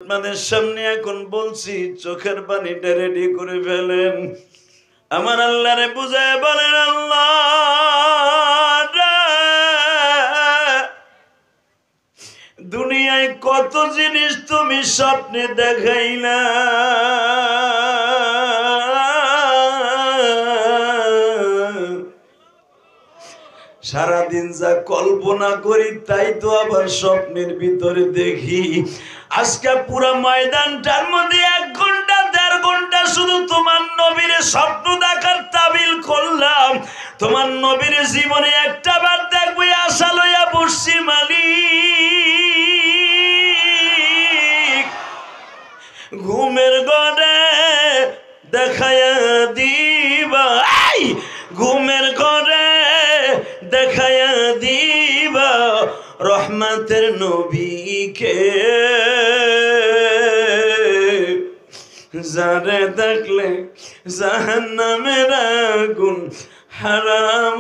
আপনাদের সামনে এখন বলছি, চোখের পানিটা রেডি করে ফেলেন। আমার আল্লাহরে বুঝায় বলেন, আল্লাহ দুনিয়ায় কত জিনিস তুমি স্বপ্নে দেখাইলা, সারাদিন যা কল্পনা করি তাই তো আবার স্বপ্নের ভিতরে দেখি। আজকে পুরো ময়দানটার মধ্যে 1 ঘন্টা 1.5 ঘন্টা শুধু তোমার নবীর স্বপ্ন দেখার তাবিল করলাম। তোমার নবীর জীবনে একটা বার দেখবো আশা লইয়া বসছি মালিক, ঘুমের ঘরে দেখায়া দিবা, ঘুমের ঘরে দেখায়া দিবা রহমতের নবীকে, যারে দেখলে জাহান্নামের আগুন হারাম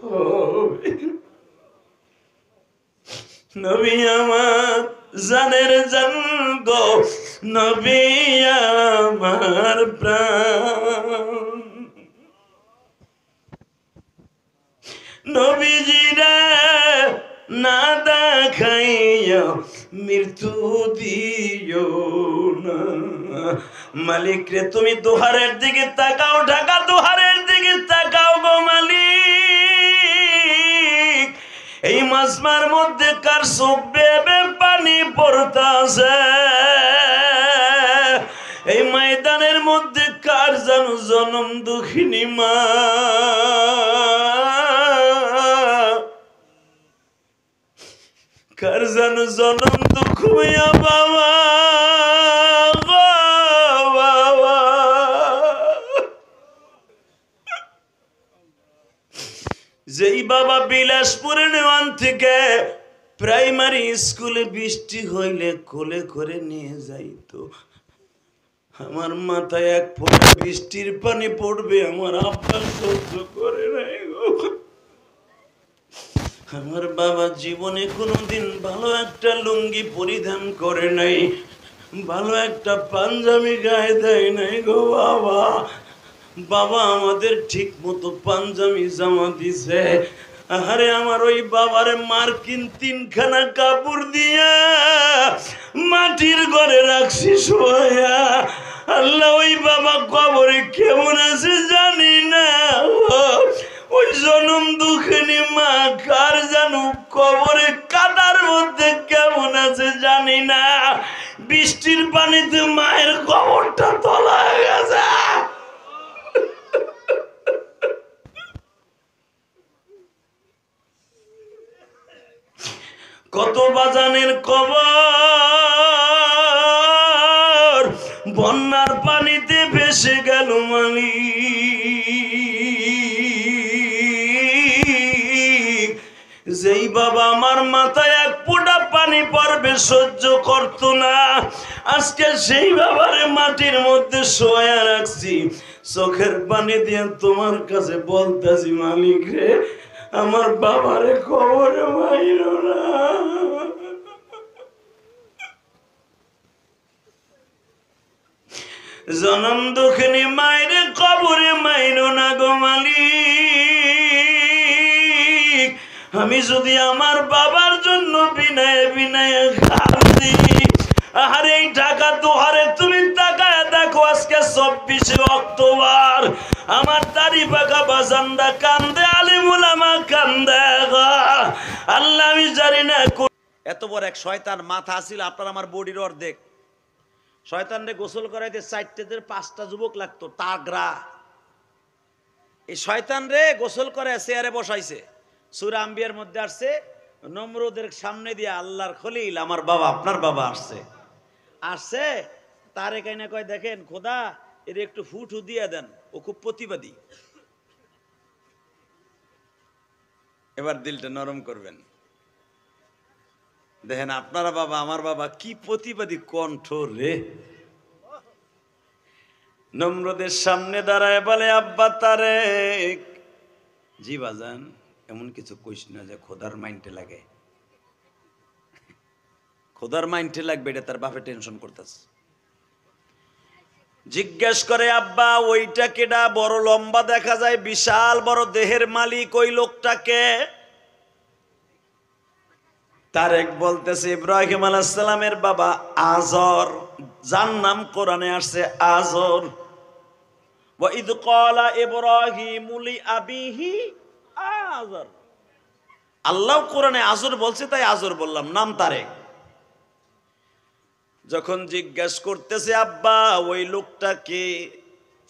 হবে। নবী আমার জানের জান গো, নবী আমার প্রাণ, নবীজিরা না দেখাইয়া মৃত্যু দিও না। মালিক রে তুমি দোহারের দিকে তাকাও, ঢাকা দোহারের দিকে তাকাও গো মালিক। এই মাসমার মধ্যে কার চোখ বেয়ে পানি পড়তাছে, এই ময়দানের মধ্যে কার জানো জনম দুঃখিনী মা, কার জানো জনম দুঃখ বাবা, যেই বাবা বিলাসপুরের নেওয়ান থেকে প্রাইমারি স্কুলে বৃষ্টি হইলে কোলে করে নিয়ে যাইতো। আমার মাথায় 1 ফোঁটা বৃষ্টির পানি পড়বে আমার আব্বা সহ্য করে নাই গো। আমার বাবা জীবনে কোনোদিন ভালো একটা লুঙ্গি পরিধান করে নাই, ভালো একটা পাঞ্জাবি গায়ে দেয় নাই গো বাবা। বাবা আমাদের ঠিক মতো পাঞ্জাবি জামা দিছে। আরে আমার ওই বাবার মার্কিন 3খানা কাপড় দিয়া মাটির ঘরে রাখছি শোয়া। আল্লাহ ওই বাবা কবরে কেমন আছে জানি না, ওই জনম দুঃখিনী মা কার জানো কবরে কাদার মধ্যে কেমন আছে জানি না। বৃষ্টির পানিতে মায়ের কবরটা তোলা গেছে। কত বাজানের কবর বন্যার পানিতে ভেসে গেল মালিক। যেই বাবা আমার মাথায় 1 ফোঁটা পানি পড়বে সহ্য করতো না, আজকে সেই বাবারে মাটির মধ্যে শোয়া রাখছি। চোখের পানি দিয়ে তোমার কাছে বলতেছি মালিক রে আমার বাবারে কবরে মাইরো না। জনম দুঃখিনী মায়েরে কবরে মাইরো না গো মালিক। আমি যদি আমার বাবার জন্য বিনায় বিনায় কাঁদি, আর এই ঢাকা দোহারে তুমি তাকায় দেখো আজকে 24শে অক্টোবর আমার দাড়ি পাকা বাজানরা কান্দে, আলিমুল আমা কান্দে। আল্লাহ আমি জানি না এত বড় এক শয়তান মাথা আছিল আপনার আমার বডির অর্ধেক। শয়তানরে গোসল করাইতে 4-5টা যুবক লাগতো তাগরা। এই শয়তানরে গোসল করে চেয়ারে বসাইছে। সূরা আম্বিয়ার মধ্যে আসছে নমরুদের সামনে দিয়ে আল্লাহর খলিল আমার বাবা আপনার বাবা আসছে তারে কাইনা কয় দেখেন খোদা এর একটু ফুটু দিয়ে দেন, ও খুব প্রতিবাদী। এবার দিলটা নরম করবেন, দেখেন আপনারা বাবা আমার বাবা কি প্রতিবাদী কণ্ঠ রে। নমরুদের সামনে দাঁড়ায় বলে আব্বা তারেক। জি বাজান, এমন কিছু কইস না যে খোদার মাইন্ডে লাগে। খোদার মাইন্ডে লাগবে, এটা তার বাপে টেনশন করতেছে। জিজ্ঞেস করে আব্বা ওইটা কেডা, বড় লম্বা দেখা যায়, বিশাল বড় দেহের মালিক, ওই লোকটাকে? তারেক বলতেছে ইব্রাহিম আলাইহিস সালামের বাবা আজর, যার নাম কোরআনে আসছে আজর। ওয়া ইদ ক্বালা ইব্রাহিমু লিআবিহি আজর, আল্লাহ কোরআনে আজর বলছে তাই আজর বললাম, নাম তারেক। যখন জিজ্ঞেস করতেছে আব্বা ওই লোকটাকে,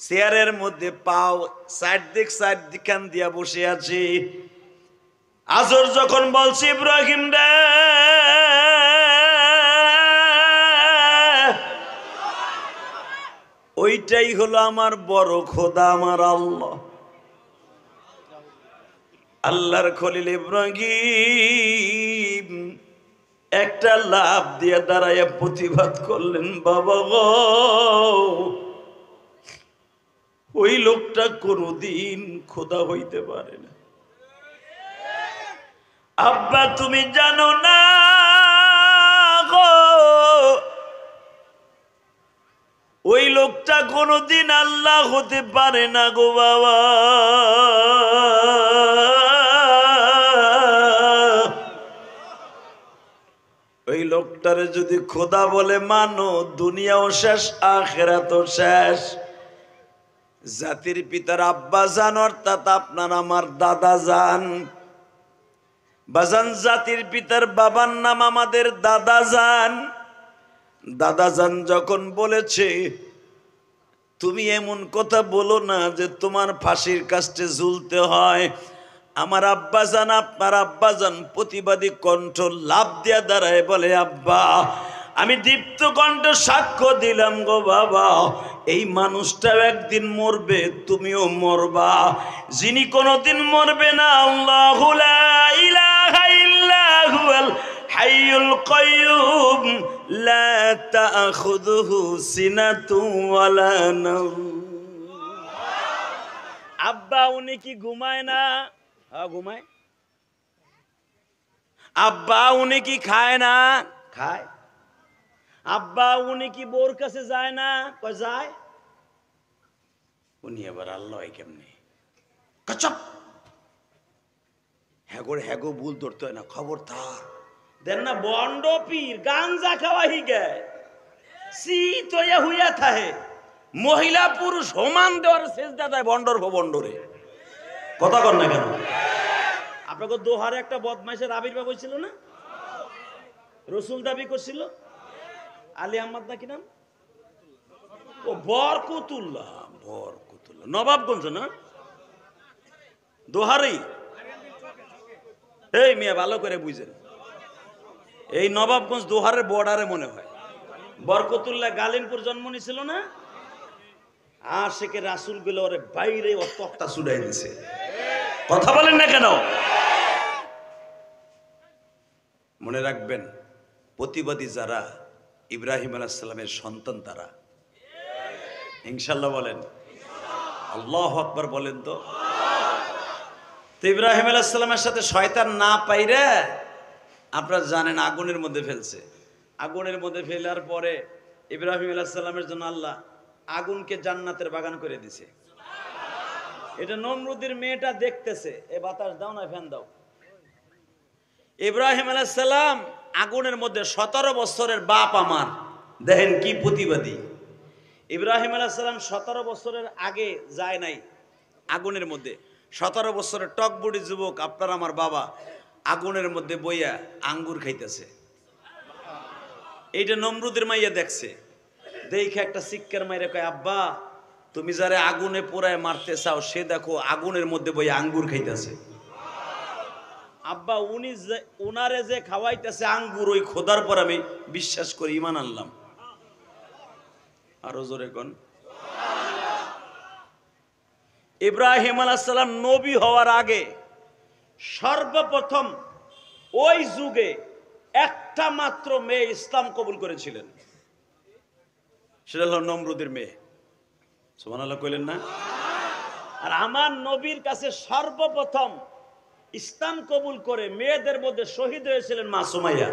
চেয়ারের মধ্যে পাও সাইড দিকান দিয়া বসে আছে। আজর যখন বলছে ইব্রাহিম রে, ওইটাই হলো আমার বড় খোদা, আমার আল্লাহ। আল্লাহর খলিল ইব্রাহিম একটা লাভ দিয়ে দাঁড়াইয়া প্রতিবাদ করলেন, বাবা গো ওই লোকটা কোনদিন খোদা হইতে পারে না। আব্বা তুমি জানো না গো, ওই লোকটা কোনদিন আল্লাহ হতে পারে না গো বাবা। ওই লোকটারে যদি খোদা বলে মানো, দুনিয়াও শেষ আখিরাতও শেষ। জাতির পিতার আব্বা জান অর্থাৎ আপনার আমার দাদা জান, বাজান জাতির পিতার বাবার নাম আমাদের দাদা জান। দাদা জান যখন বলেছে তুমি এমন কথা বলো না যে তোমার ফাঁসির কাস্টে ঝুলতে হয়, আমার আব্বাজান আপনার আব্বাজান প্রতিবাদী কণ্ঠ লাভ দিয়া দাঁড়ায় বলে আব্বা আমি দীপ্ত কণ্ঠ সাক্ষ্য দিলাম গো বাবা, এই মানুষটাও একদিন মরবে, তুমিও মরবা। যিনি কোনোদিন মরবে না, আল্লাহু লা ইলাহা ইল্লা হুয়াল হাইয়ুল কাইয়্যুম লা তাখুযুহু সিনাতুন ওয়ালা নাওম। আব্বা উনি কি ঘুমায় না? হ্যাঁ ঘুমায়। আব্বা উনি কি খায় না? খায়। আব্বা উনি কি বোর কাছে যায় না? কয় যায়। উনি আবার আল্লাহ কেমনে? কচপ হ্যাগো ভুল ধরতে হয় না, খবর থাক দেন না। বন্ড পীর গাঞ্জা খাওয়াহি গায়, শীত হইয়া থাহে, মহিলা পুরুষ সমান দেওয়ার সেজদা দেয় বন্ডর বন্ডরে। কথা কর না কেন? আপনাকে দোহারে একটা বদমাইশের আবির্ভাব হয়েছিল না? রসুল দাবি করছিল, আলী আহমদ নাকি নাম, ও বরকতুল্লাহ, নবাবগঞ্জ না দোহারেই। এই মিয়া ভালো করে বুঝেন, এই নবাবগঞ্জ দোহারের বর্ডারে মনে হয়। বরকতুল্লাহ গালিনপুর জন্ম নিছিল না? আশেকে রাসূল গুলো ওরে বাইরে ও তক্তা ছুড়াই দিছে। কথা বলেন না কেন? মনে রাখবেন প্রতিবাদী যারা ইব্রাহিম আলাইহিস সালামের সন্তান তারা। ইনশাআল্লাহ বলেন, আল্লাহু আকবার বলেন। তো ইব্রাহিম আলাইহিস সালামের সাথে শয়তান না পাইরে আপনারা জানেন আগুনের মধ্যে ফেলছে। আগুনের মধ্যে ফেলার পরে ইব্রাহিম আলাইহিস সালামের জন্য আল্লাহ আগুনকে জান্নাতের বাগান করে দিছে। এটা নমরুদের মেয়েটা দেখতেছে, এ বাতাস দাও না, ফ্যান দাও। ইব্রাহিম আলাইহিস সালাম আগুনের মধ্যে 17 বছরের বাপ আমার, দেখেন কি প্রতিবাদী। ইব্রাহিম আলাইহিস সালাম 17 বছরের আগে যায় নাই আগুনের মধ্যে। 17 বছরের টকবুড়ি যুবক আপনার আমার বাবা আগুনের মধ্যে বইয়া আঙ্গুর খাইতেছে। এইটা নমরুদের মাইয়া দেখছে, দেখে একটা শিক্ষার মাইরে কয় আব্বা তুমি যারে আগুনে পোড়ায় মারতে চাও সে দেখো আগুনের মধ্যে বইয়া আঙ্গুর খাইতেছে। আব্বা উনারে যে খাওয়াইতেছে আঙ্গুর, ওই খোদার পর আমি বিশ্বাস করি, ঈমান আনলাম। আরো জোরে কোন। ইব্রাহিম আলাইহিস সালাম নবী হওয়ার আগে সর্বপ্রথম ওই যুগে একটা মাত্র মেয়ে ইসলাম কবুল করেছিলেন, সেটা হলো নমরুদের মেয়ে। সুবহানাল্লাহ কইলেন না? আর আমার নবীর কাছে সর্বপ্রথম ইসলাম কবুল করে মেয়েদের মধ্যে শহীদ হয়েছিলেন মা সুমাইয়া।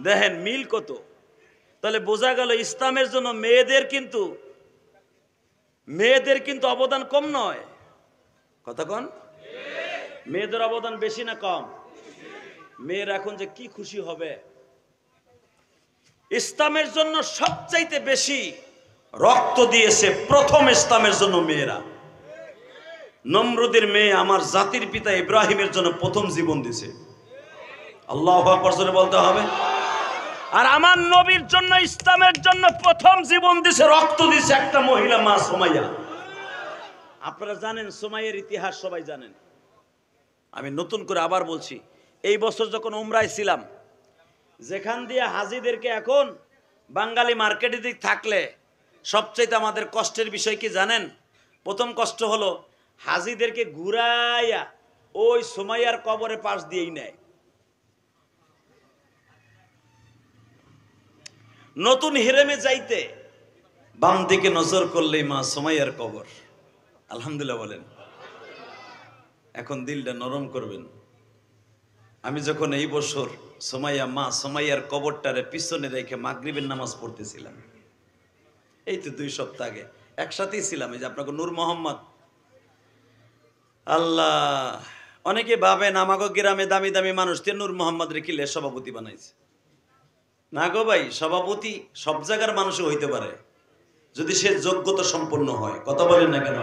দেখেন মিল কত। তাহলে বোঝা গেল ইসলামের জন্য মেয়েদের কিন্তু অবদান কম নয়। কথা কন, মেয়েদের অবদান বেশি না কম? মেয়ের এখন যে কি খুশি হবে। ইসলামের জন্য সবচাইতে বেশি রক্ত দিয়েছে প্রথম ইসলামের জন্য মেয়েরা। নমরুদের মেয়ে আমার জাতির পিতা ইব্রাহিমের জন্য প্রথম জীবন দিয়েছে। আল্লাহু আকবার জোরে বলতে হবে। আর আমার নবীর জন্য ইসলামের জন্য প্রথম জীবন দিয়েছে, রক্ত দিয়েছে একটা মহিলা, মা সুমাইয়া। আপনারা জানেন সুমাইয়ার ইতিহাস, সবাই জানেন। আমি নতুন করে আবার বলছি, এই বছর যখন উমরায় ছিলাম, যেখান দিয়ে হাজিদেরকে এখন বাঙালি মার্কেটে দিক থাকলে সবচেয়ে আমাদের কষ্টের বিষয় কি জানেন? প্রথম কষ্ট হলো হাজিদেরকে ঘুরাইয়া ওই সুমাইয়ার কবরের পাশ দিয়েই নেয়। নতুন হিরেমে যাইতে বাম দিকে নজর করলেই মা সুমাইয়ার কবর। আলহামদুলিল্লাহ বলেন। এখন দিলটা নরম করবেন। আমি যখন এই বছর মা সুমাইয়ার কবরটারে পিছনে রেখে মাগরিবের নামাজ পড়তেছিলাম, এই তো 2 সপ্তাহ আগে একসাথেই ছিলাম। এই যে আপনাকে নূর মোহাম্মদ, আল্লাহ, অনেকে ভাবেন আমাকে গ্রামে দামি দামি মানুষ দিয়ে নূর মোহাম্মদ রেখিলে সভাপতি বানাইছে। না গো ভাই, সভাপতি সব জায়গার মানুষও হইতে পারে যদি সে যোগ্যতা সম্পন্ন হয়। কথা বলেন না কেন?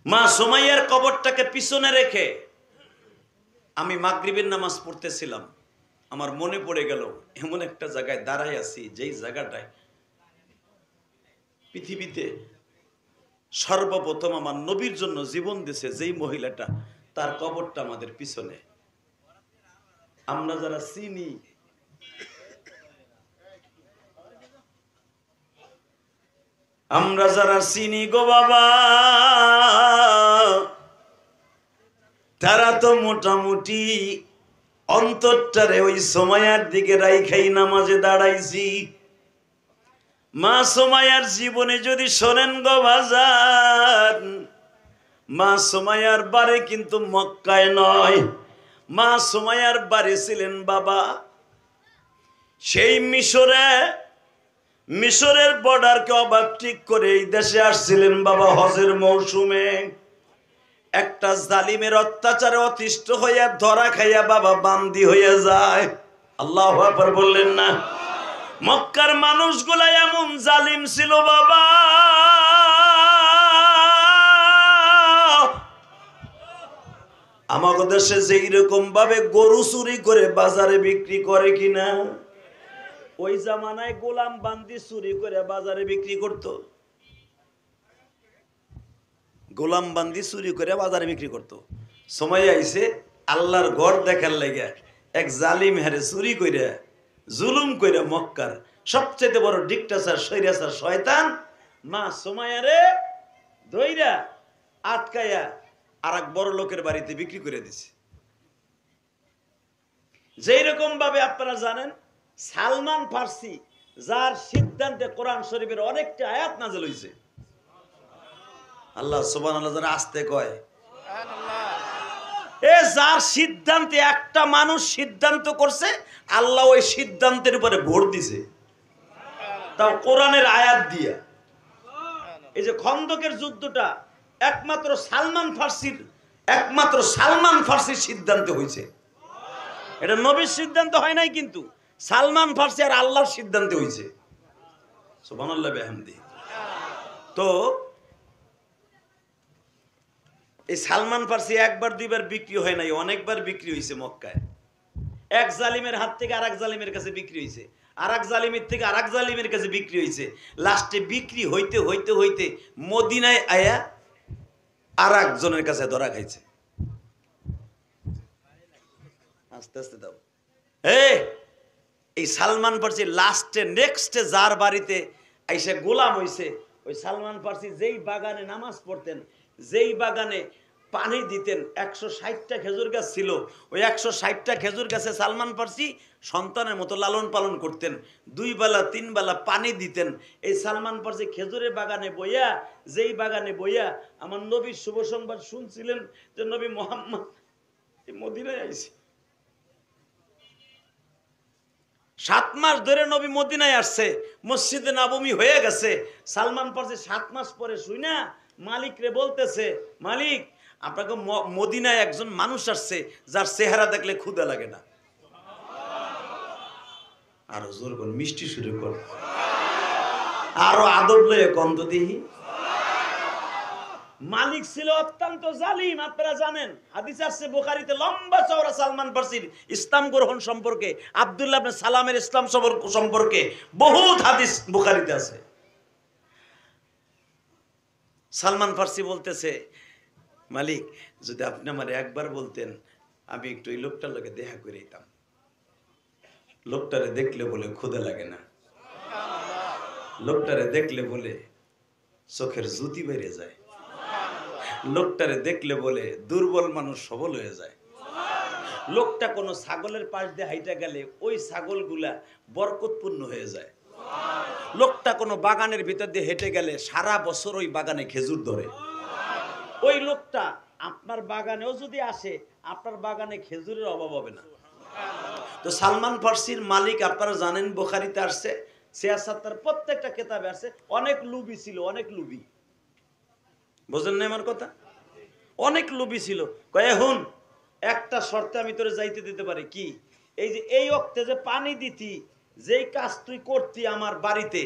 মা সুমাইয়ার কবরটাকে পিছনে রেখে আমি মাগরিবের নামাজ পড়তেছিলাম। আমার মনে পড়ে গেল এমন একটা জায়গায় দাঁড়াই আছি, যেই জায়গাটায় পৃথিবীতে সর্বপ্রথম আমার নবীর জন্য জীবন দিয়েছে যেই মহিলাটা, তার কবরটা আমাদের পিছনে। আমরা যারা চিনি, গো বাবা, তারা তো মোটামুটি অন্তরটারে ওই সুমাইয়ার দিকে রাইখাই নামাজে দাঁড়াইছি। মা সুমাইয়ার জীবনে যদি শোনেন গো বাজার, মা সুমাইয়ার বাড়ি কিন্তু মক্কায় নয়, মা সুমাইয়ার বাড়ি ছিলেন বাবা সেই মিশরের বর্ডারকে ওভারটেক করে এই দেশে আসছিলেন বাবা হজের মৌসুমে। একটা জালিমের অত্যাচারে অতিষ্ঠ হইয়া ধরা খাইয়া বাবা বান্দি হইয়া যায়। আল্লাহু আকবার বললেন না? মক্কার মানুষগুলা এমন জালিম ছিল বাবা, আমাদের দেশে যেই রকম ভাবে গরু চুরি করে বাজারে বিক্রি করে কিনা, ওই জামানায় গোলাম বান্দি চুরি করে বাজারে বিক্রি করত। গোলাম বান্দি চুরি করে বাজারে বিক্রি করত। সময় আইছে আল্লাহর ঘর দেখার লাগে এক জালিম হারে চুরি করে জুলুম করে মক্কার সবচেয়ে বড় ডিক্টেটর স্বৈরাচার শয়তান মা সুমাইয়ারে ধইরা আটকায়া আর এক বড় লোকের বাড়িতে বিক্রি করে দিছে। যেই রকম ভাবে আপনারা জানেন সালমান ফার্সি, যার সিদ্ধান্তে কোরআন শরীফের অনেকটা আয়াত নাযিল হইছে। আল্লাহ সুবহানাল্লাহ যারা আসতে কয় এ, যার সিদ্ধান্তে একটা মানুষ সিদ্ধান্ত করছে, আল্লাহ ওই সিদ্ধান্তের উপরে ভোট দিছে, তাও কোরআনের আয়াত দিয়া। এই যে খন্দকের যুদ্ধটা একমাত্র সালমান ফার্সির সিদ্ধান্তে হয়েছে। এটা নবীর সিদ্ধান্ত হয় নাই, কিন্তু সালমান ফার্সি আর আল্লাহর সিদ্ধান্তে হয়েছে। সুবহানাল্লাহ বিহামদি। তো এই সালমান ফার্সি একবার দুইবার বিক্রি হয় নাই, অনেকবার বিক্রি হয়েছে মক্কায়। এক জালিমের হাত থেকে আর এক জালিমের কাছে বিক্রি হয়েছে, আর এক জালিমের থেকে আর এক জালিমের কাছে বিক্রি হয়েছে। লাস্টে বিক্রি হইতে হইতে হইতে মদিনায় আয়া আর একজনের কাছে ধরা খাইছে। আস্তে আস্তে দাও। এই সালমান ফার্সি লাস্টে নেক্সটে যার বাড়িতে আইসে গোলাম হইছে, ওই সালমান ফার্সি যেই বাগানে নামাজ পড়তেন, যেই বাগানে পানি দিতেন। 160টা খেজুর গাছ ছিল, ওই 160টা খেজুর গাছে সালমান ফার্সি সন্তানের মতো লালন পালন করতেন। 2 বেলা 3 বেলা পানি দিতেন। এই সালমান ফার্সি খেজুরের বাগানে বইয়া, যেই বাগানে বইয়া আমার নবীর শুভ সংবাদ শুনছিলেন যে নবী মুহাম্মদ মদিনায় আইছে। 7 মাস ধরে নবী মদিনায় আসছে, মসজিদে নববী হয়ে গেছে। সালমান ফার্সি 7 মাস পরে শুইনা মালিক রে বলতেছে, মালিক আপনাকে মদিনায় একজন মানুষ আসছে যার চেহারা দেখলে ক্ষুধা লাগে না। আরো জোর কোন, মিষ্টি সুরে কোন, আরো আদব লয়ে কোন তো দিহি। মালিক ছিল অত্যন্ত জালিম, আপনারা জানেন। হাদিস আছে বুখারীতে লম্বা চওড়া সালমান ফার্সির ইসলাম গ্রহণ সম্পর্কে, আব্দুল্লাহ ইবনে সালামের ইসলাম সম্পর্কে বহুত হাদিস বুখারীতে আছে। সালমান ফার্সি বলতেছে, মালিক যদি আপনি আমার একবার বলতেন আমি একটু এই লোকটার লগে দেখা করে দিতাম। লোকটারে দেখলে বলে ক্ষুধা লাগে না, লোকটারে দেখলে বলে চোখের জ্যোতি বেড়ে যায়, লোকটারে দেখলে বলে দুর্বল মানুষ সবল হয়ে যায়। লোকটা কোনো ছাগলের পাশ দিয়ে হাইটা গেলে ওই ছাগলগুলা বরকতপূর্ণ হয়ে যায়। লোকটা কোনো বাগানের ভিতর দিয়ে হেঁটে গেলে সারা বছর ওই বাগানে খেজুর ধরে। ওই লোকটা আপনার বাগানেও যদি আসে, আপনার বাগানে খেজুরের অভাব হবে না। তো সালমান ফার্সির মালিক আপনারা জানেন, বুখারীতে আসছে, সিয়াসাতের প্রত্যেকটা কিতাবে আসছে, অনেক লুবি ছিল, অনেক লুবি। বুঝেন না আমার কথা? অনেক লোভী ছিল। কয় এখন একটা শর্তে আমি তোরে যাইতে দিতে পারি। কি? এই যে এই ওক্তে যে পানি দিতি, যেই কাজ তুই করতি আমার বাড়িতে,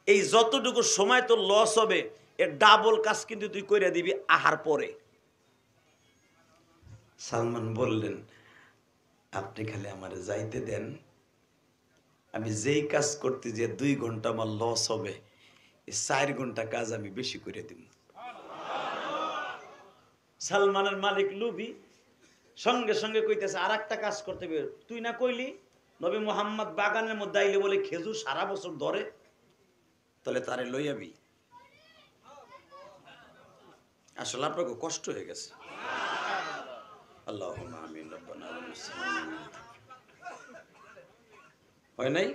এই যতটুকু সময় তোর লস হবে এর ডাবল কাজ কিন্তু তুই কইরা দিবি আহার পরে। সালমান বললেন, আপনি খালি আমারে যাইতে দেন, আমি যেই কাজ করতে যে 2 ঘন্টা আমার লস হবে, এই 4 ঘন্টা কাজ আমি বেশি করে দিব। সালমানের মালিক লুবি সঙ্গে সঙ্গে কইতেছে, আর একটা কাজ করতে হবে। তুই না কইলি নবী মুহাম্মদ বাগানের মধ্যে আইলে বলে খেজুর সারা বছর ধরে, তাহলে তারে লইয়াবি। আসলে আপনাকে কষ্ট হয়ে গেছে। আল্লাহুম্মা আমিন। রব্বানা হয় নাই?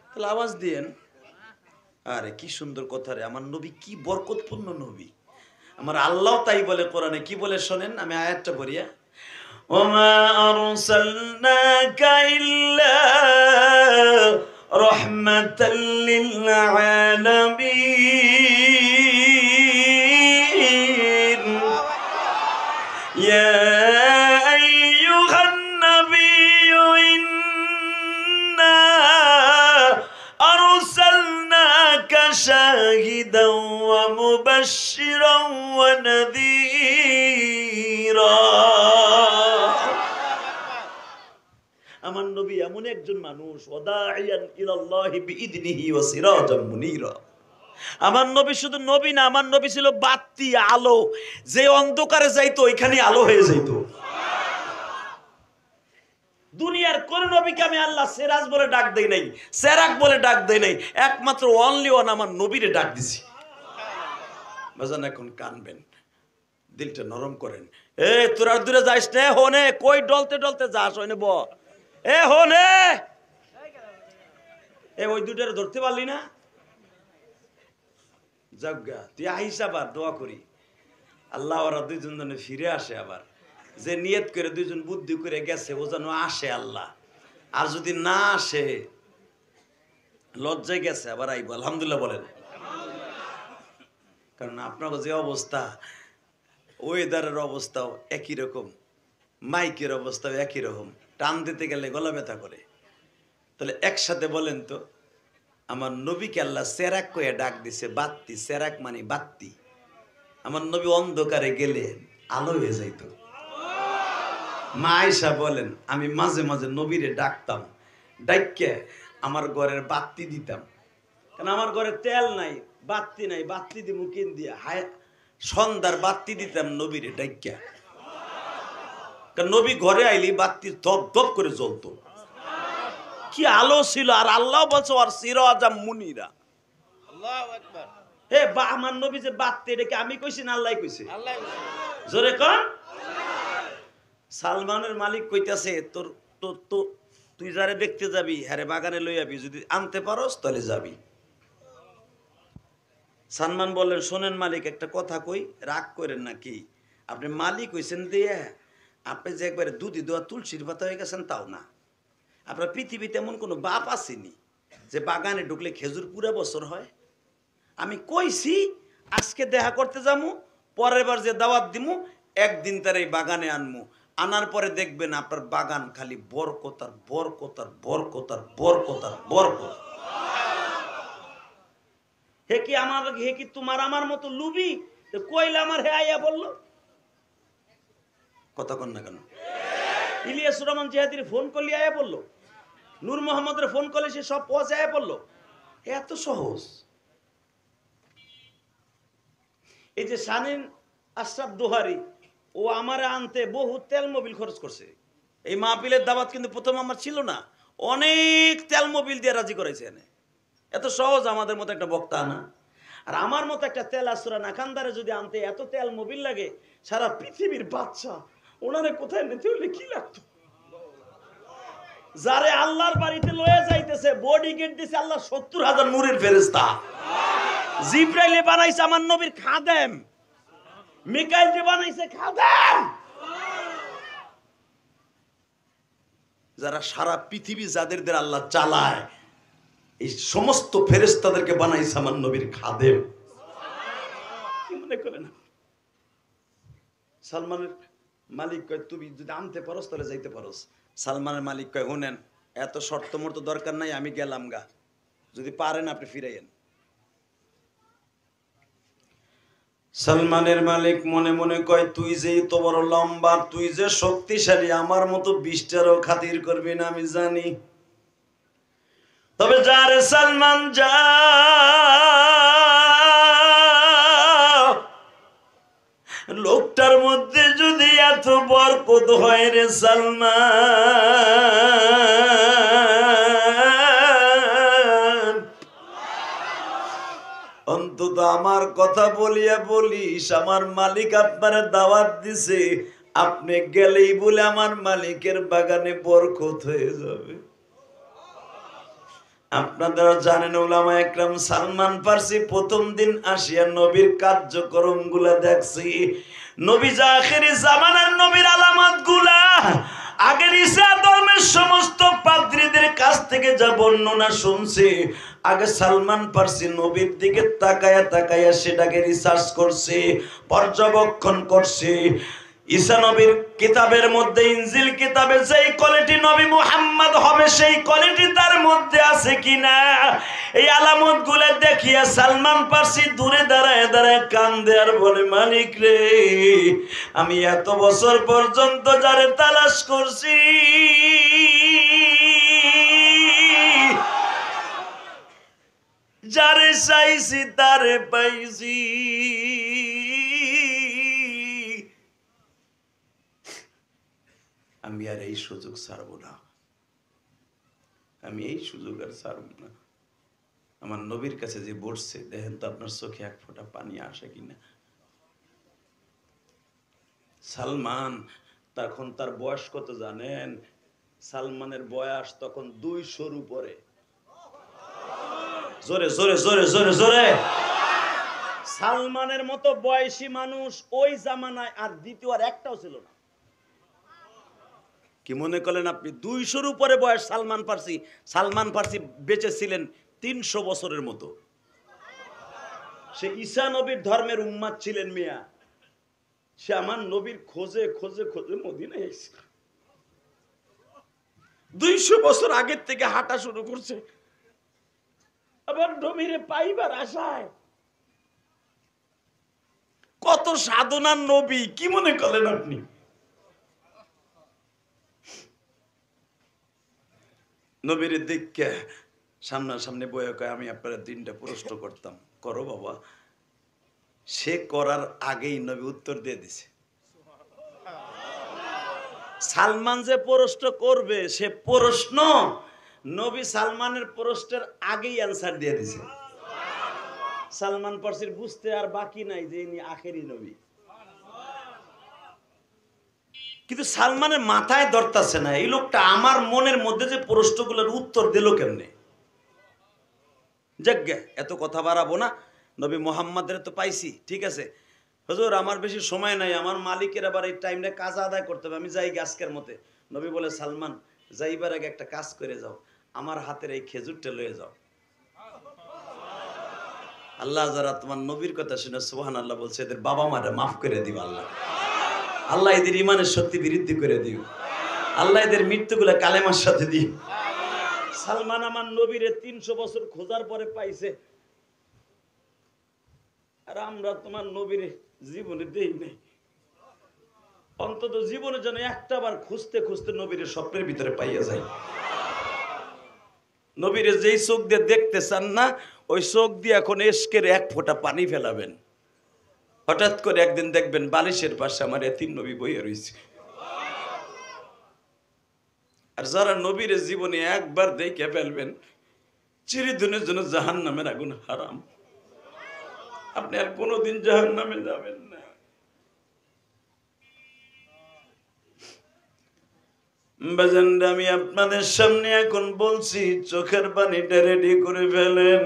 তাহলে আওয়াজ দিয়েন। আরে কি সুন্দর কথা রে, আমার নবী কি বরকতপূর্ণ নবী। আমার আল্লাহ তাই বলে কোরআনে, কি বলে শোনেন, আমি আয়াতটা পড়িয়া, ওমা আরসালনাকা ইল্লা রাহমাতাল লিল আলামিন ইয়া আইয়ুহান নাবিয়্যু ইন্না আরসালনাকা শাহিদাও ওয়া মুবাশশিরাও ওয়া নাযীরা। আমার নবী এমন একজন মানুষ, ওয়াদাইয়ান ইলাল্লাহি বিইদনিহি ওয়া সিরাজাম মুনীরা। আমার নবী শুধু নবী না, আমার নবী ছিল বাতি, আলো। যে অন্ধকারে যাইতো ওইখানে আলো হয়ে যাইতো। দুনিয়ার কোন নবীকে আমি আল্লাহ সিরাজ বলে ডাক দেই নাই, সেরাক বলে ডাক দেই নাই, একমাত্র অনলি ওয়ান আমার নবীরে ডাক দিছি। বাজান এখন কানবেন, দিলটা নরম করেন। এ তোরা দূরে যাইস না, হোনে কই ডলতে ডলতে যাস, হইনে ব এ হোনে, এ ওই দুটারে ধরতে পারলি না? যাজ্ঞা তুই আইস, আবার দোয়া করি আল্লাহ ওরা 2 জন যেন ফিরে আসে। আবার যে নিয়ত করে 2 জন বুদ্ধি করে গেছে ও যেন আসে আল্লাহ। আর যদি না আসে লজ্জায় গেছে, আবার আইব। আলহামদুলিল্লাহ বলেন। কারণ আপনার যে অবস্থা, ওয়েদারের অবস্থাও একই রকম, মাইকের অবস্থাও একই রকম, টান দিতে গেলে গলা ব্যথা করে। তাহলে একসাথে বলেন তো, আমার নবীকে আল্লাহ সেরাক কয়ে ডাক দিছে। বাত্তি, সেরাক মানে বাত্তি। আমার নবী অন্ধকারে গেলে আলো হয়ে যাইত। মা আয়েশা বলেন, আমি মাঝে মাঝে নবীরে ডাকতাম, ডাইকে আমার ঘরের বাত্তি দিতাম। কারণ আমার ঘরে তেল নাই, বাত্তি নাই, বাত্তি দিমু কিন দিয়া। হায় সন্ধ্যার বাত্তি দিতাম নবীরে ডাইকা। কারণ নবী ঘরে আইলি বাত্তি ধপ ধপ করে জ্বলতো, কি আলো ছিল। আর আল্লাহ বলছে আর সিরাজাম মুনীরা। আল্লাহু আকবার। হে বা আমার নবী যে বাত্তি, এটা কি আমি কইছি না আল্লাহ কইছে? জোরে কন। সালমানের মালিক কইতাছে তোর তো তো তুই যারে দেখতে যাবি হ্যারে বাগানে লই যাবি, যদি আনতে পারস তাহলে যাবি। সালমান বললেন শোনেন মালিক, একটা কথা কই, রাগ করেন না। কি? আপনি মালিক হইছেন দিয়ে আপনি যে একবারে দুধি দোয়া তুলসীর পাতা হয়ে গেছেন তাও না। আপনার পৃথিবীতে এমন কোনো বাপ আসেনি যে বাগানে ঢুকলে খেজুর পুরা বছর হয়। আমি কইছি আজকে দেখা করতে যাবো, পরের বার যে দাওয়াত দিমু একদিন তার এই বাগানে আনমু, আনার পরে দেখবেন আপনার বাগান খালি বরকত আর বরকত আর বরকত আর বরকত আর বরকত। হে কি তোমার আমার মতো লুবি? কইলে আমার হে আইয়া বললো কথা কন না কেন? ইলিয়াসুর রহমান জিহাদির ফোন করলে আয়া বললো, নূর মোহাম্মদের ফোন করলে সে সব পৌঁছে আয়া বললো। এত সহজ। এই যে শানীন আশরাফ দোহারি, ও আমারে আনতে বহু তেল মোবিল খরচ করছে। এই মাহফিলের দাওয়াত কিন্তু প্রথম আমার ছিল না, অনেক তেল মোবিল দিয়ে রাজি করেছে। এনে এত সহজ আমাদের মতো একটা বক্তা আনা। আর আমার মতো একটা তেল আসরা নাকান্দারে যদি আনতে এত তেল মোবিল লাগে, সারা পৃথিবীর বাচ্চা ওনারে কোথায় নিতে হলে কি লাগতো। যারে আল্লাহর বাড়িতে লয়ে যাইতেছে বডি গেট দিছে আল্লাহ ৭০,০০০ নূরের ফেরেশতা। জিব্রাইলে বানাইছে আমার নবীর খাদেম, মিকাইল যে বানাইছে খাদেম। যারা সারা পৃথিবী যাদের আল্লাহ চালায়, এই সমস্ত ফেরেশতাদেরকে বানাইছে আমার নবীর খাদেম। কি মনে করেন? সালমানের মালিক কয় তুমি যদি আনতে পারস তাহলে যাইতে পারস। সালমানের মালিক কয় শুনেন, এত শর্ত মর্ত দরকার নাই, আমি গেলাম গা, যদি পারেন আপনি ফিরাইয়েন। সালমানের মালিক মনে মনে কয় তুই যে তো বড় লম্বা, তুই যে শক্তিশালী, আমার মতো ২০টারও খাতির করবি না আমি জানি। তবে যারে সালমান যা, লোকটার মধ্যে যদি এত বরকত হয় রে সালমান, অন্তত আমার কথা বলিয়া বলিস আমার মালিক আপনার দাওয়াত দিছে, আপনি গেলেই বলে আমার মালিকের বাগানে বরকত হয়ে যাবে। আপনারা জানেন উলামা একরাম, সালমান ফার্সি প্রথম দিন আসিয়া নবীর কার্যক্রম গুলা দেখছি। নবী যা আখেরি জামানার নবীর আলামত গুলা আগের ইসলাম ধর্মের সমস্ত পাদ্রীদের কাছ থেকে যা বর্ণনা শুনছি, আগে সালমান ফার্সি নবীর দিকে তাকায়া তাকায়া সেটাকে রিসার্চ করছে, পর্যবেক্ষণ করছে। ঈসা নবীর কিতাবের মধ্যে, ইনজিল কিতাবে যেই কোয়ালিটি নবী মুহাম্মদ হবে সেই কোয়ালিটি তার মধ্যে আছে কিনা, এই আলামত গুলো দেখিয়া সালমান ফার্সি দূরে দাঁড়ায় দাঁড়ায় কান্দে আর বলে, মালিক রে, আমি এত বছর পর্যন্ত যারে তালাশ করছি, যারে চাইছি তারে পাইছি, আমি আর এই সুযোগ ছাড়বো না, আমি এই সুযোগ আর ছাড়বো না। আমার নবীর কাছে যে বসছে, দেখেন তো আপনার চোখে এক ফোঁটা পানি আসে কিনা। সালমান তখন তার বয়স কত জানেন? সালমানের বয়স তখন ২০০-র উপরে। জোরে জোরে জোরে জোরে জোরে। সালমানের মতো বয়সী মানুষ ওই জামানায় আর দ্বিতীয় আর একটাও ছিল না। কি মনে করলেন আপনি? ২০০-র উপরে বয়স সালমান ফার্সি। সালমান ফার্সি বেঁচে ছিলেন ৩০০ বছরের মতো। সে ঈসা নবীর ধর্মের উম্মাত ছিলেন মিয়া। সে আমার নবীর খোঁজে খোঁজে খোঁজে মদিনায় এসেছে। ২০০ বছর আগের থেকে হাঁটা শুরু করছে, আবার নবীরে পাইবার আশায়। কত সাধনার নবী, কি মনে করলেন আপনি? নবীর দেখে সামনাসামনি বয়ে কয়, আমি আপনারা 3টা প্রশ্ন করতাম, করো বাবা। সে করার আগেই নবী উত্তর দিয়ে দিছে। সালমান যে প্রশ্ন করবে সে প্রশ্ন নবী সালমানের প্রশ্নের আগেই অ্যান্সার দিয়ে দিছে। সালমান ফার্সির বুঝতে আর বাকি নাই যে ইনি আখেরি নবী। কিন্তু সালমানের মাথায় ধরতাছে না এই লোকটা আমার মনের মধ্যে যে প্রশ্নগুলোর উত্তর দিল কেমনে। যাজ্ঞা এত কথা বাড়াবো না, নবী মোহাম্মদের তো পাইছি, ঠিক আছে হুজুর আমার বেশি সময় নাই, আমার মালিকের আবার এই টাইমটা কাজ আদায় করতে হবে, আমি যাই আজকের মতে। নবী বলে সালমান যাইবার আগে একটা কাজ করে যাও, আমার হাতের এই খেজুরটা লয়ে যাও। আল্লাহ যারা তোমার নবীর কথা শুনে সুবহানাল্লাহ বলছে এদের বাবা মারা মাফ করে দিও আল্লাহ, আল্লাহ এদের ইমানের শক্তি বৃদ্ধি করে দিও, আল্লাহ এদের মৃত্যুগুলা কালেমার সাথে দিও। সালমান আমার নবীরে 300 বছর খোঁজার পরে পাইছে, আর আমরা তোমার নবীরে জীবনে দেই নাই। অন্তত জীবনে যেন একটা বার খুঁজতে খুঁজতে নবীরে স্বপ্নের ভিতরে পাইয়া যায়। নবীরে যেই চোখ দিয়ে দেখতে চান না ওই চোখ দিয়ে এখন এশকের এক ফোঁটা পানি ফেলাবেন। হঠাৎ করে একদিন দেখবেন বালিশের পাশে আমার এতিম নবী বইয়া রয়েছে। আর যারা নবীর জীবনে একবার দেখে ফেলবেন চিরদিনের জন্য জাহান্নামের আগুন হারাম, আপনি আর কোনোদিন জাহান্নামে যাবেন না। বাজানরা আমি আপনাদের সামনে এখন বলছি চোখের পানিটা রেডি করে ফেলেন,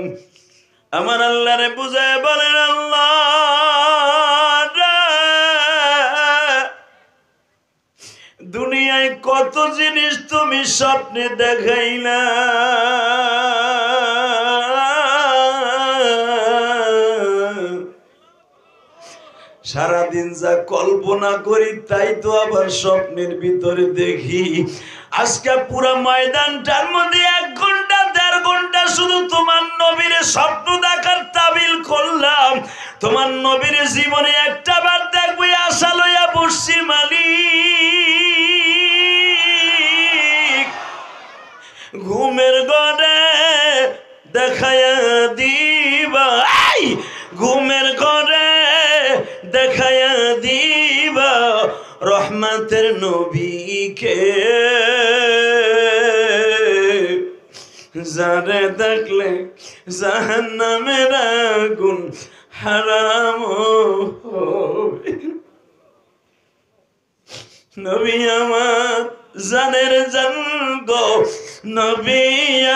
আমার আল্লাহরে বুঝায় বলেন আল্লাহ দুনিয়ায় কত জিনিস তুমি স্বপ্নে দেখাইলা, সারাদিন যা কল্পনা করি তাই তো আবার স্বপ্নের ভিতরে দেখি। আজকে পুরো ময়দানটার মধ্যে 1 ঘন্টা 1.5 ঘন্টা শুধু তোমার নবীর স্বপ্ন দেখার তাবিল করলাম। তোমার নবীর জীবনে একটা বার দেখবো আশা লইয়া বসছি মালিক, ঘুমের ঘরে দেখায়া দিবা, ঘুমের ঘরে দেখায়া দিবা রহমতের নবীকে, যারে দেখলে জাহান্নামের আগুন হারাম হবে। নবী আমার জানের জান গো, নবী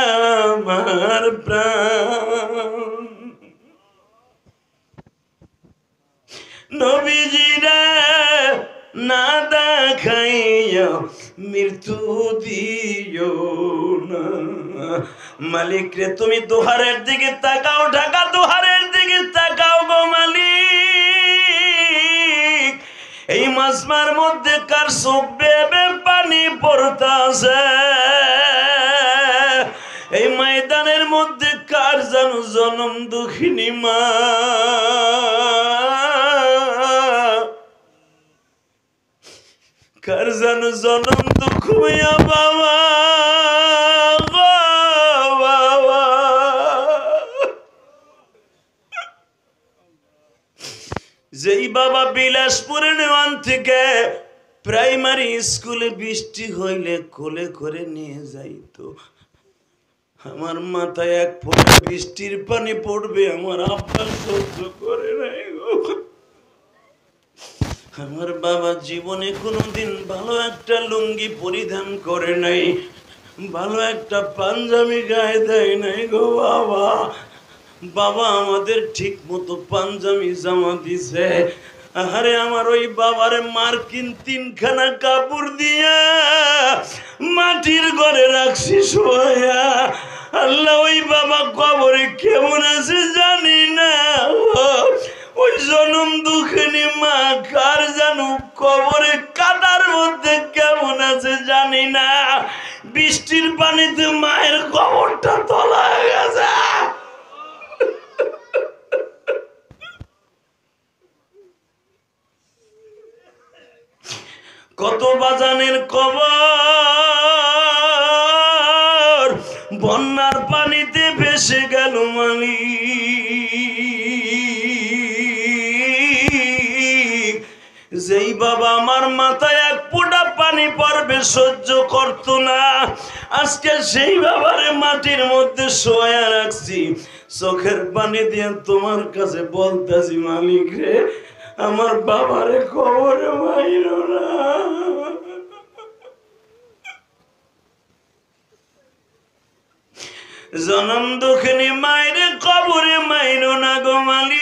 আমার প্রাণ, নবীজিরা না দেখাইয়া মৃত্যু দিও না। মালিক রে তুমি দোহারের দিকে তাকাও, ঢাকা দোহারের দিকে তাকাও গো মালিক, এই মাসমার মধ্যে কার চোখ বেবে পানি পড়তাছে, এই ময়দানের মধ্যে কার জানো জনম দুঃখিনী মা, কার জানো জনম দুঃখ বাবা, বাবা যেই বাবা বিলাসপুরের নেওয়ান থেকে প্রাইমারি স্কুলে বৃষ্টি হইলে কোলে করে নিয়ে যাইতো, আমার মাথায় 1 ফোঁটা বৃষ্টির পানি পড়বে আমার আব্বা সহ্য করে নাই গো। আমার বাবা জীবনে কোনোদিন ভালো একটা লুঙ্গি পরিধান করে নাই, ভালো একটা পাঞ্জাবি গায়ে দেয় নাই গো বাবা। বাবা আমাদের ঠিক মতো পাঞ্জাবি জামা দিছে, আরে আমার ওই বাবারে মার্কিন 3খানা কাপড় দিয়া মাটির ঘরে রাখছি শোয়া। আল্লাহ ওই বাবা কবরে কেমন আছে জানি না, ওই জনম দুঃখিনী মা কার জানো কবরে কাদার মধ্যে কেমন আছে জানি না, বৃষ্টির পানিতে মায়ের কবরটা তোলা গেছে। কত বাজানের কবর বন্যার পানিতে ভেসে গেল মালিক, যেই বাবা আমার মাথায় 1 ফোঁটা পানি পড়বে সহ্য করতো না, আজকে সেই বাবারে মাটির মধ্যে শোয়া রাখছি, চোখের পানি দিয়ে তোমার কাছে বলতেছি মালিক রে আমার বাবারে কবরে মাইরো না। জনম দুঃখিনী মায়ের কবরে মাইরো না গো মালিক।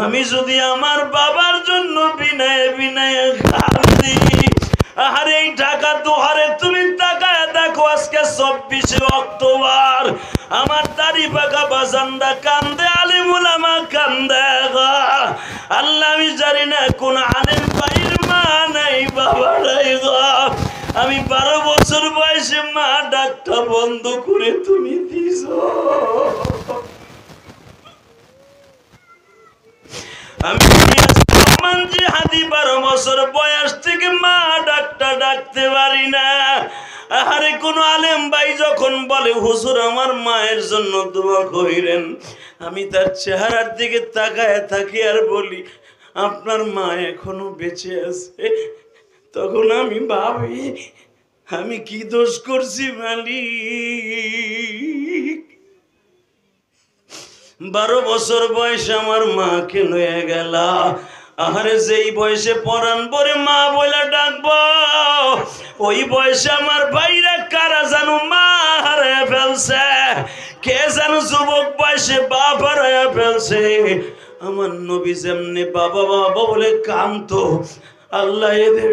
আমি যদি আমার বাবার জন্য বিনায় বিনায় কাঁদি, আর এই ঢাকা দুহারে তুমি তাকায় দেখো, আজকে 24শে অক্টোবর আমার দাড়ি পাকা বাজানরা কান্দে, আলেম উলামা কান্দে গো। আল্লাহ আমি জানি না কোন আলেম ভাইয়ের মা নাই, বাবা নাই গো। আমি 12 বছর বয়সে মা ডাকটা বন্ধ করে তুমি দিছো। আমি হাদি 12 বছর বয়স থেকে মা ডাকটা ডাকতে পারি না। আরে কোন আলেম ভাই যখন বলে হুজুর আমার মায়ের জন্য দোয়া কইরেন, আমি তার চেহারার দিকে তাকায় থাকি আর বলি আপনার মা এখনো বেঁচে আছে। তখন আমি ভাবি আমি কি দোষ করছি মালিক। 12 বছর বয়সে আমার মাকে লয়ে গেল। আহারে যেই বয়সে পরাণ পরে মা বলে ডাকবো, ওই বয়সে আমার ভাইরা কারা জানো মা হারায় ফেলছে, কে জানো যুবক বয়সে বাপ হারায় ফেলছে। আমার নবী যেমনি বাবা বাবা বলে কামতো, আল্লাহ এদের